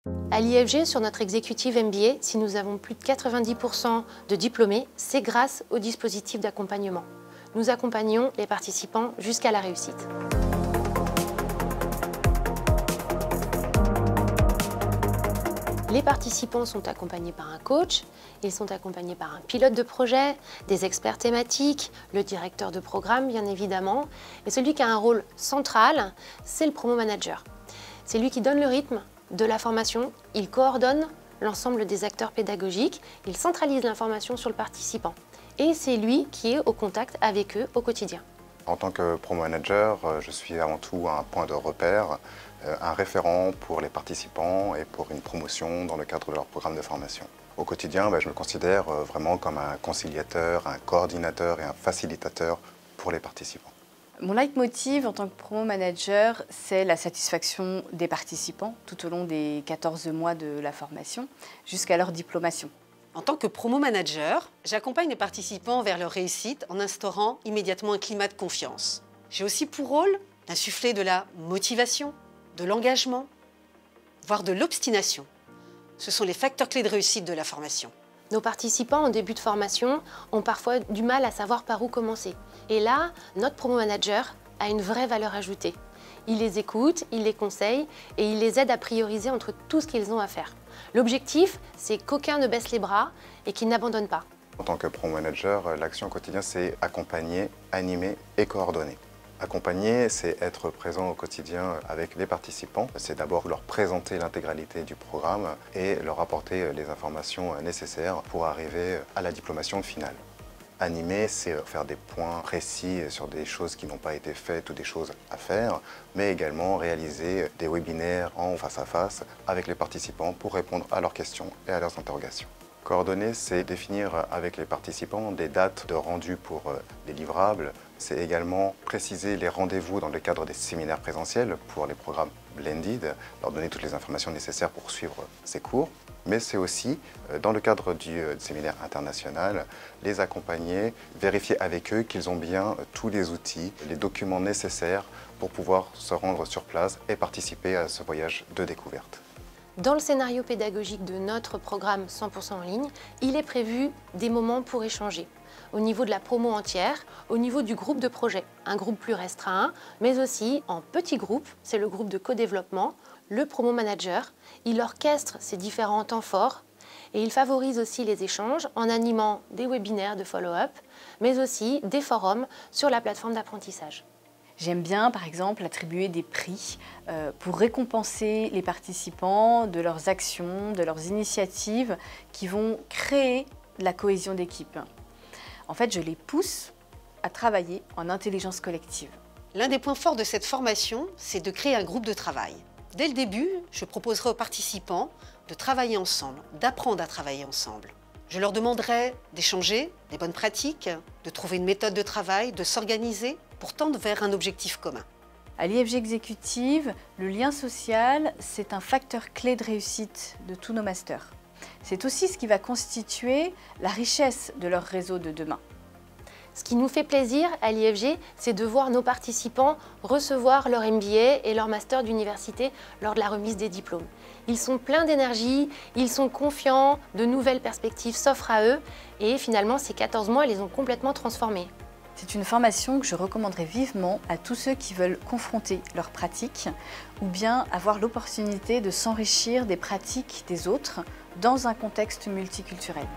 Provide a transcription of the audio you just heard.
À l'IFG, sur notre exécutive MBA, si nous avons plus de 90% de diplômés, c'est grâce au dispositif d'accompagnement. Nous accompagnons les participants jusqu'à la réussite. Les participants sont accompagnés par un coach, ils sont accompagnés par un pilote de projet, des experts thématiques, le directeur de programme bien évidemment. Et celui qui a un rôle central, c'est le promo manager. C'est lui qui donne le rythme de la formation, il coordonne l'ensemble des acteurs pédagogiques, il centralise l'information sur le participant. Et c'est lui qui est au contact avec eux au quotidien. En tant que promo manager, je suis avant tout un point de repère, un référent pour les participants et pour une promotion dans le cadre de leur programme de formation. Au quotidien, je me considère vraiment comme un conciliateur, un coordinateur et un facilitateur pour les participants. Mon leitmotiv en tant que promo manager, c'est la satisfaction des participants tout au long des 14 mois de la formation jusqu'à leur diplomation. En tant que promo manager, j'accompagne les participants vers leur réussite en instaurant immédiatement un climat de confiance. J'ai aussi pour rôle d'insuffler de la motivation, de l'engagement, voire de l'obstination. Ce sont les facteurs clés de réussite de la formation. Nos participants en début de formation ont parfois du mal à savoir par où commencer. Et là, notre promo manager a une vraie valeur ajoutée. Il les écoute, il les conseille et il les aide à prioriser entre tout ce qu'ils ont à faire. L'objectif, c'est qu'aucun ne baisse les bras et qu'il n'abandonne pas. En tant que promo manager, l'action au quotidien, c'est accompagner, animer et coordonner. Accompagner, c'est être présent au quotidien avec les participants. C'est d'abord leur présenter l'intégralité du programme et leur apporter les informations nécessaires pour arriver à la diplomation finale. Animer, c'est faire des points précis sur des choses qui n'ont pas été faites ou des choses à faire, mais également réaliser des webinaires en face à face avec les participants pour répondre à leurs questions et à leurs interrogations. Coordonner, c'est définir avec les participants des dates de rendu pour les livrables. C'est également préciser les rendez-vous dans le cadre des séminaires présentiels pour les programmes blended, leur donner toutes les informations nécessaires pour suivre ces cours. Mais c'est aussi, dans le cadre du séminaire international, les accompagner, vérifier avec eux qu'ils ont bien tous les outils, les documents nécessaires pour pouvoir se rendre sur place et participer à ce voyage de découverte. Dans le scénario pédagogique de notre programme 100% en ligne, il est prévu des moments pour échanger. Au niveau de la promo entière, au niveau du groupe de projet, un groupe plus restreint, mais aussi en petits groupes, c'est le groupe de co-développement, le promo manager, il orchestre ces différents temps forts et il favorise aussi les échanges en animant des webinaires de follow-up, mais aussi des forums sur la plateforme d'apprentissage. J'aime bien, par exemple, attribuer des prix pour récompenser les participants de leurs actions, de leurs initiatives qui vont créer la cohésion d'équipe. En fait, je les pousse à travailler en intelligence collective. L'un des points forts de cette formation, c'est de créer un groupe de travail. Dès le début, je proposerai aux participants de travailler ensemble, d'apprendre à travailler ensemble. Je leur demanderai d'échanger des bonnes pratiques, de trouver une méthode de travail, de s'organiser pour tendre vers un objectif commun. À l'IFG Exécutive, le lien social, c'est un facteur clé de réussite de tous nos masters. C'est aussi ce qui va constituer la richesse de leur réseau de demain. Ce qui nous fait plaisir à l'IFG, c'est de voir nos participants recevoir leur MBA et leur master d'université lors de la remise des diplômes. Ils sont pleins d'énergie, ils sont confiants, de nouvelles perspectives s'offrent à eux et finalement ces 14 mois les ont complètement transformés. C'est une formation que je recommanderais vivement à tous ceux qui veulent confronter leurs pratiques ou bien avoir l'opportunité de s'enrichir des pratiques des autres dans un contexte multiculturel.